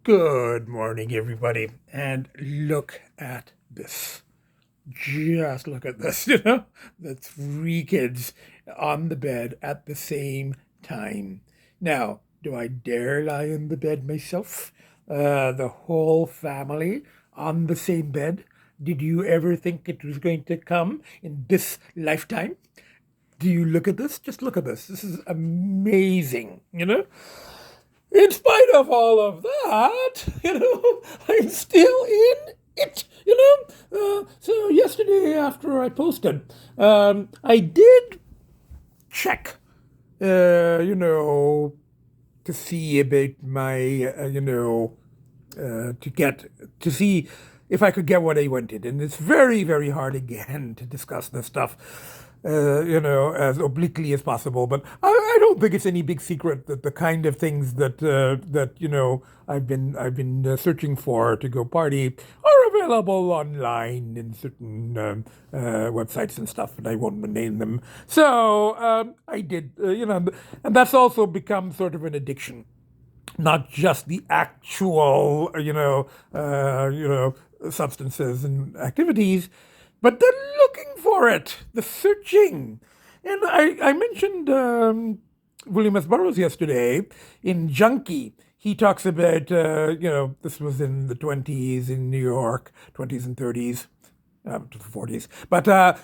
Good morning, everybody. And look at this. Just look at this, The three kids on the bed at the same time. Now, do I dare lie in the bed myself? The whole family on the same bed? Did you ever think it was going to come in this lifetime? Do you look at this? Just look at this. This is amazing. In spite of all of that, I'm still in it. So yesterday after I posted, I did check, to see about my, to see if I could get what I wanted. And it's very, very hard again to discuss this stuff, as obliquely as possible. But I don't think it's any big secret that the kind of things that I've been searching for to go party are available online in certain websites and stuff, and I won't name them. So I did, and that's also become sort of an addiction, not just the actual, substances and activities, but the looking for it, the searching. And I mentioned William S. Burroughs yesterday in Junkie. He talks about, this was in the 20s in New York, 20s and 30s, to the 40s. But at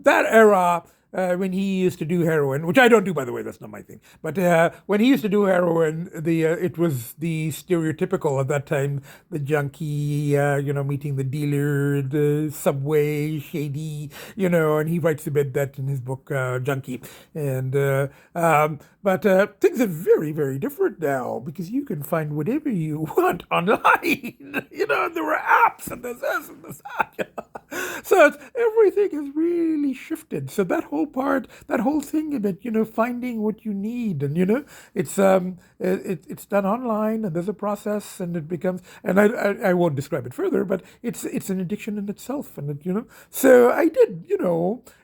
that era, when he used to do heroin, which I don't do, by the way, that's not my thing. But when he used to do heroin, it was the stereotypical at that time, the junkie, meeting the dealer, the subway, shady, and he writes about that in his book, Junkie. And but things are very, very different now because you can find whatever you want online. There were apps and there's this and there's that. So everything has really shifted. So that whole thing about finding what you need, and it's done online, and there's a process, and it becomes. And I won't describe it further, but it's an addiction in itself, and So I did,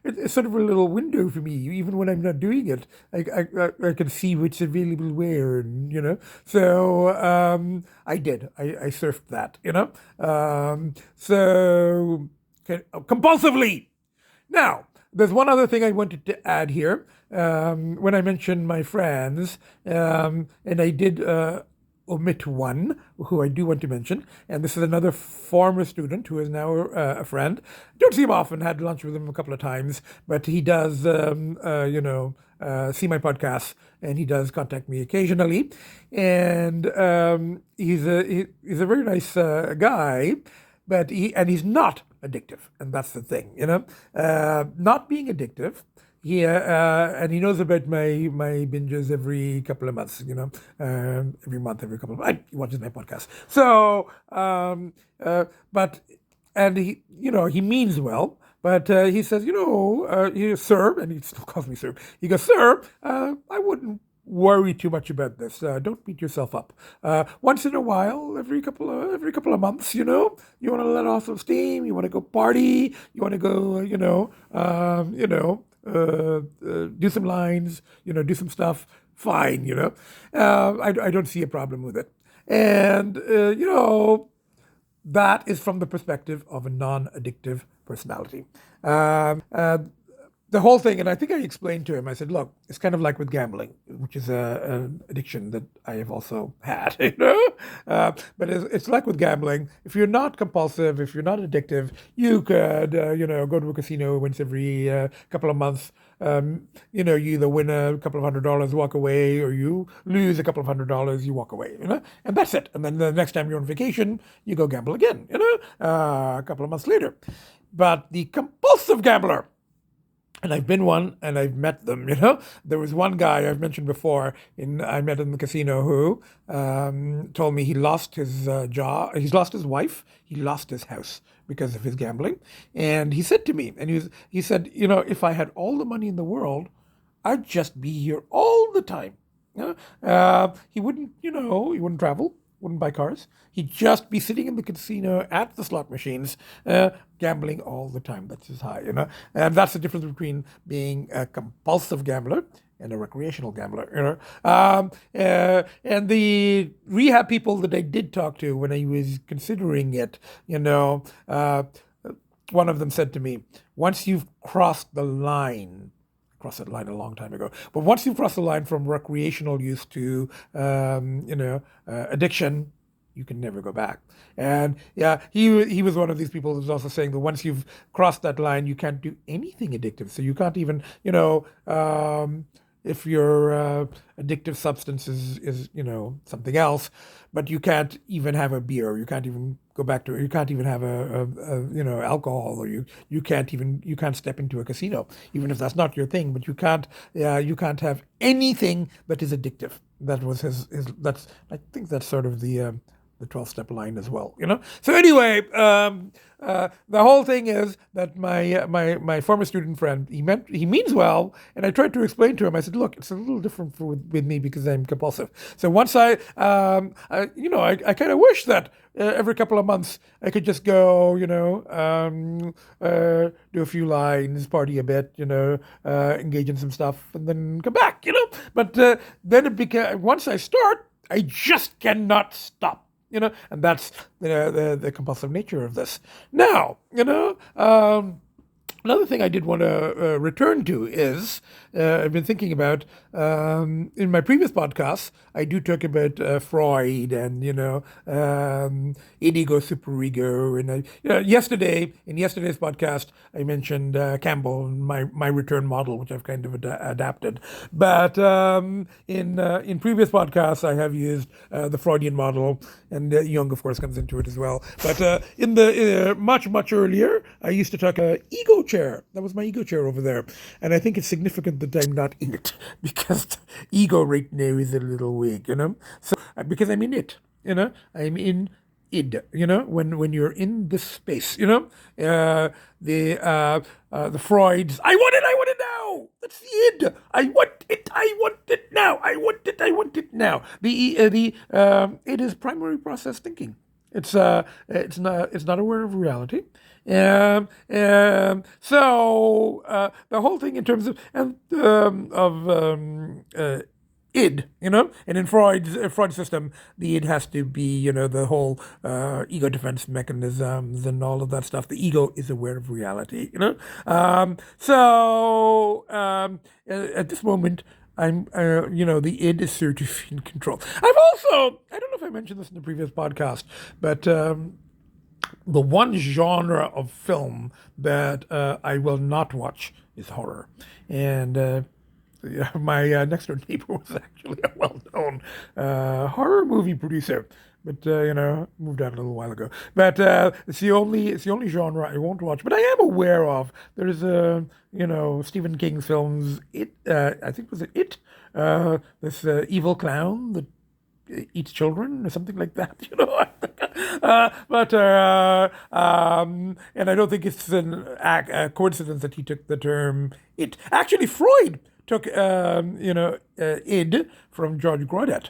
it's sort of a little window for me. Even when I'm not doing it, I can see which available where, and So I did. I surfed that, So. Compulsively. Now, there's one other thing I wanted to add here. When I mentioned my friends, and I did omit one who I do want to mention, and this is another former student who is now a friend. Don't see him often, had lunch with him a couple of times, but he does, see my podcasts, and he does contact me occasionally. And he's a very nice guy, but he's not addictive, and that's the thing, not being addictive. And he knows about my binges every couple of months, every month, every couple of months. He watches my podcast. So, but and he means well. But he says, sir, and he still calls me sir. He goes, sir, I wouldn't worry too much about this. Don't beat yourself up. Once in a while, every couple of months, you want to let off some steam. You want to go party. You want to go, do some lines. Do some stuff. Fine. I don't see a problem with it. And that is from the perspective of a non-addictive personality. The whole thing, and I think I explained to him, I said, look, it's kind of like with gambling, which is an addiction that I have also had, but it's like with gambling. If you're not compulsive, if you're not addictive, you could, go to a casino once every couple of months. You either win a couple of $100, walk away, or you lose a couple of $100, you walk away, and that's it. And then the next time you're on vacation, you go gamble again, a couple of months later. But the compulsive gambler, and I've been one, and I've met them. There was one guy I've mentioned before. I met in the casino who told me he lost his job, he's lost his wife, he lost his house because of his gambling. And he said to me, and he said, if I had all the money in the world, I'd just be here all the time. He wouldn't, he wouldn't travel. wouldn't buy cars. He'd just be sitting in the casino at the slot machines, gambling all the time. That's his high, And that's the difference between being a compulsive gambler and a recreational gambler, and the rehab people that I did talk to when I was considering it, one of them said to me, once you've crossed the line, crossed that line a long time ago, but once you've crossed the line from recreational use to, addiction, you can never go back. And yeah, he was one of these people who was also saying that once you've crossed that line, you can't do anything addictive. So you can't even, if your addictive substance is something else, but you can't even have a beer, you can't even go back to it, you can't even have a alcohol, or you can't step into a casino, even if that's not your thing, but you can't have anything that is addictive. That was I think that's sort of the 12-step line as well, So anyway, the whole thing is that my former student friend, he means well, and I tried to explain to him. I said, look, it's a little different with me because I'm compulsive. So once I kind of wish that every couple of months I could just go, do a few lines, party a bit, engage in some stuff, and then come back, But then it became, once I start, I just cannot stop. And that's the compulsive nature of this. Now, another thing I did want to return to is I've been thinking about in my previous podcasts. I do talk about Freud and id-ego, superego, and in yesterday's podcast I mentioned Campbell and my return model, which I've kind of adapted. But in previous podcasts I have used the Freudian model, and Jung of course comes into it as well. But in the much earlier, I used to talk ego chair. That was my ego chair over there, and I think it's significant that I'm not in it because the ego right now is a little weak, So because I'm in it, I'm in id, when you're in this space, the Freuds, I want it now. That's the id. I want it now. I want it now. It is primary process thinking. It's not aware of reality. So the whole thing in terms of id, and in Freud's system, the id has to be, the whole ego defense mechanisms and all of that stuff. The ego is aware of reality, So at this moment, I'm, the id is sort of in control. I've also, I don't know if I mentioned this in the previous podcast, but the one genre of film that I will not watch is horror. And my next door neighbor was actually a well-known horror movie producer, but moved out a little while ago. But it's the only genre I won't watch. But I am aware of. There's Stephen King's films. I think was it It? This evil clown that eats children or something like that. And I don't think it's a coincidence that he took the term it. Actually, Freud took id from George Grodek,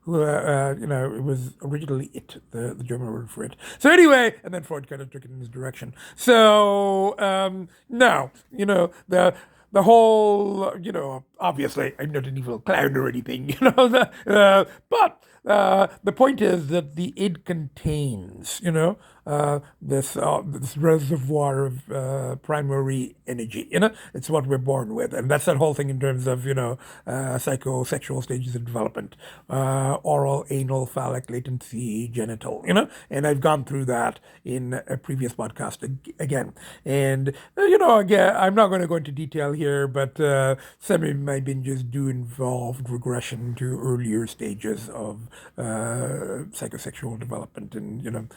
who it was originally it, the German word for it. So anyway, and then Freud kind of took it in his direction. So now the whole, obviously I'm not an evil clown or anything, but the point is that the id contains, this reservoir of primary energy. It's what we're born with, and that's that whole thing in terms of psychosexual stages of development: oral, anal, phallic, latency, genital. And I've gone through that in a previous podcast again. And again, I'm not going to go into detail here, but some of my binges do involve regression to earlier stages of psychosexual development, and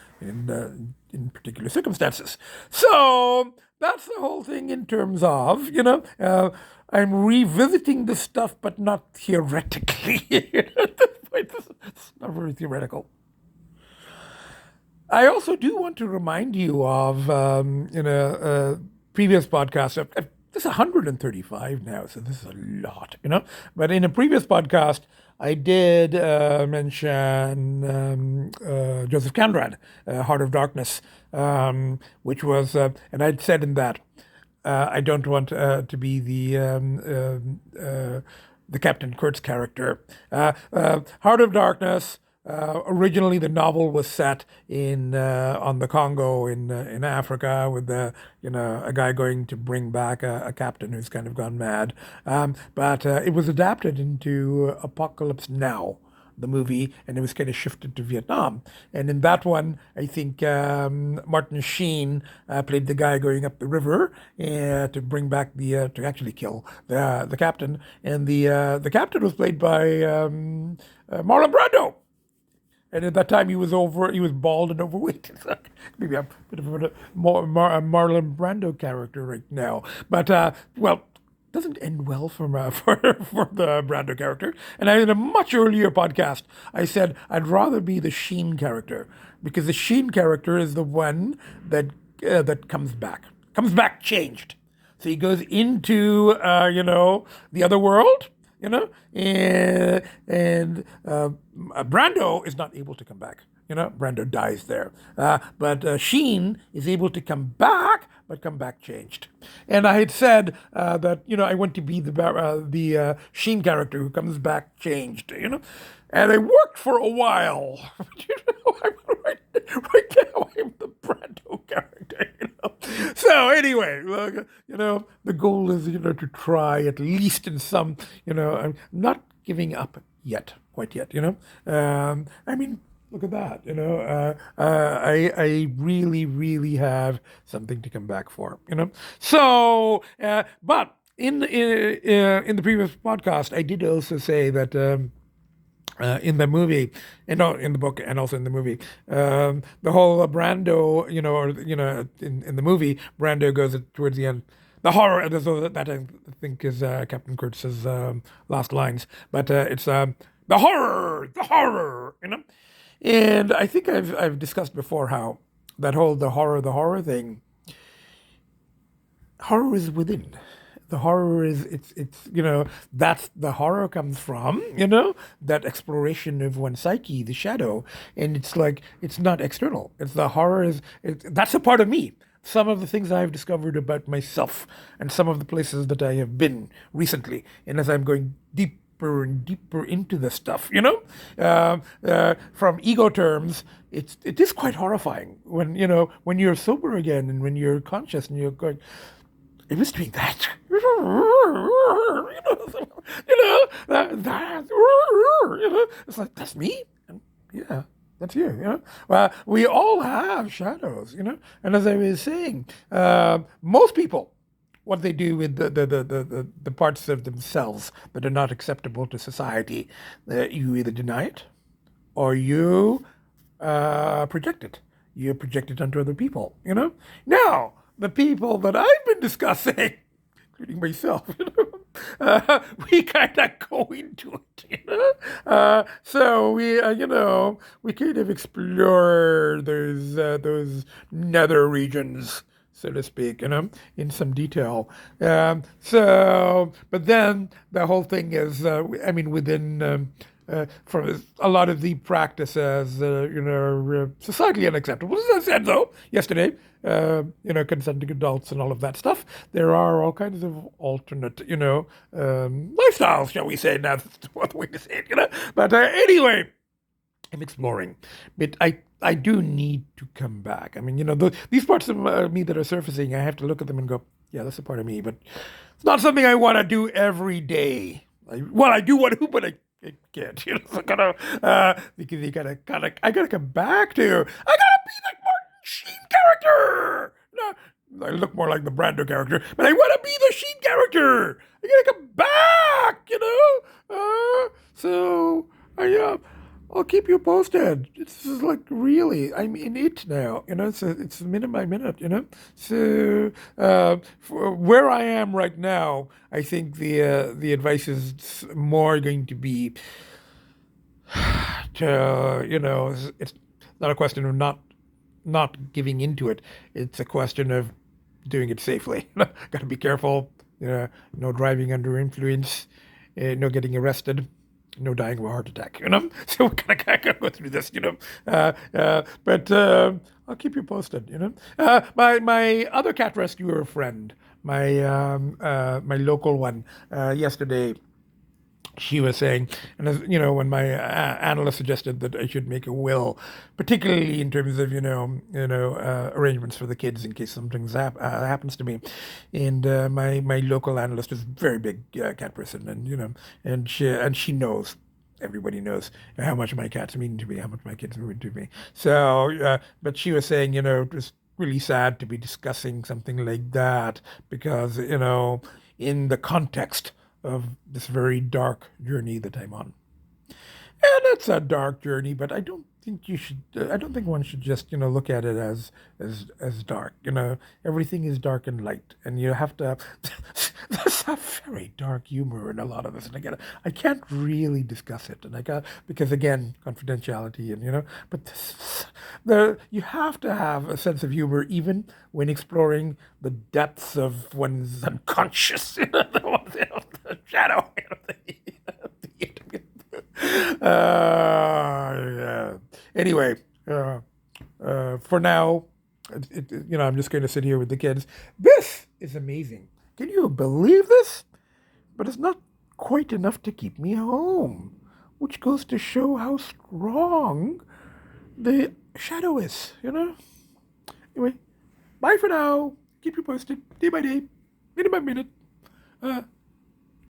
in particular circumstances. So that's the whole thing in terms of, I'm revisiting this stuff, but not theoretically. At this point, it's not very theoretical. I also do want to remind you of, previous podcasts. This is 135 now, so this is a lot, But in a previous podcast, I did mention Joseph Conrad, Heart of Darkness, which was, and I'd said in that, I don't want to be the Captain Kurtz character. Heart of Darkness. Originally, the novel was set in on the Congo in Africa, with a guy going to bring back a captain who's kind of gone mad. But it was adapted into Apocalypse Now, the movie, and it was kind of shifted to Vietnam. And in that one, I think Martin Sheen played the guy going up the river to bring back to actually kill the captain, and the captain was played by Marlon Brando. And at that time, he was bald and overweight. So maybe I'm a bit of a Marlon Brando character right now. But well, doesn't end well for the Brando character. And in a much earlier podcast, I said I'd rather be the Sheen character, because the Sheen character is the one that comes back changed. So he goes into the other world, and Brando is not able to come back. Brando dies there. But Sheen is able to come back, but come back changed. And I had said that I want to be the Sheen character who comes back changed. And I worked for a while. Right now I'm the Brando character. So anyway, look, the goal is to try at least in some. I'm not giving up quite yet. I mean, look at that. I really, really have something to come back for. So, but in the previous podcast, I did also say that. In the movie, in the book, and also in the movie, the whole Brando, in the movie, Brando goes towards the end. The horror, that I think is Captain Kurtz's last lines, but it's the horror, And I think I've discussed before how that whole the horror thing. Horror is within. The horror is it's that's the horror comes from that exploration of one's psyche, the shadow, and it's like it's not external. It's the horror that's a part of me. Some of the things I've discovered about myself, and some of the places that I have been recently, and as I'm going deeper and deeper into this stuff, from ego terms, it is quite horrifying when when you're sober again and when you're conscious and you're going. It was doing that. It's like, that's me? And yeah, that's you, Well, we all have shadows, And as I was saying, most people, what they do with the parts of themselves that are not acceptable to society, you either deny it or you project it. You project it onto other people, Now, the people that I've been discussing, including myself, we kind of go into it, so we kind of explore those nether regions, so to speak, in some detail. But then the whole thing is, within. From a lot of the practices, societally unacceptable. As I said, though, yesterday, consenting adults and all of that stuff, there are all kinds of alternate, lifestyles, shall we say? Now, that's the way to say it, But anyway, I'm exploring. But I do need to come back. These parts of me that are surfacing, I have to look at them and go, yeah, that's a part of me. But it's not something I want to do every day. I do want to, but I can't, so because I gotta come back to, I gotta be like Martin Sheen character. No, I look more like the Brando character, but I want to be the Sheen character. I gotta come back, so I'll keep you posted. It's like really, I'm in it now, it's minute by minute, So for where I am right now, I think the advice is more going to be to it's not a question of not giving into it. It's a question of doing it safely. Got to be careful. No driving under influence. No getting arrested. no dying of a heart attack, So we're gonna go through this, but I'll keep you posted, my other cat rescuer friend, my local one, yesterday, she was saying, and as when my analyst suggested that I should make a will, particularly in terms of arrangements for the kids in case something happens to me, and my local analyst is a very big cat person, and she knows. Everybody knows how much my cats mean to me, how much my kids mean to me. So, but she was saying, it was really sad to be discussing something like that because, in the context of this very dark journey that I'm on. And it's a dark journey, but I don't think you should. I don't think one should just look at it as dark. Everything is dark and light, and you have to. There's a very dark humor in a lot of this, and again, I can't really discuss it, and I got because again, confidentiality, and but you have to have a sense of humor even when exploring the depths of one's unconscious, the shadow. Yeah. Anyway, for now, I'm just going to sit here with the kids. This is amazing. Can you believe this? But it's not quite enough to keep me home, which goes to show how strong the shadow is, Anyway, bye for now. Keep you posted day by day, minute by minute.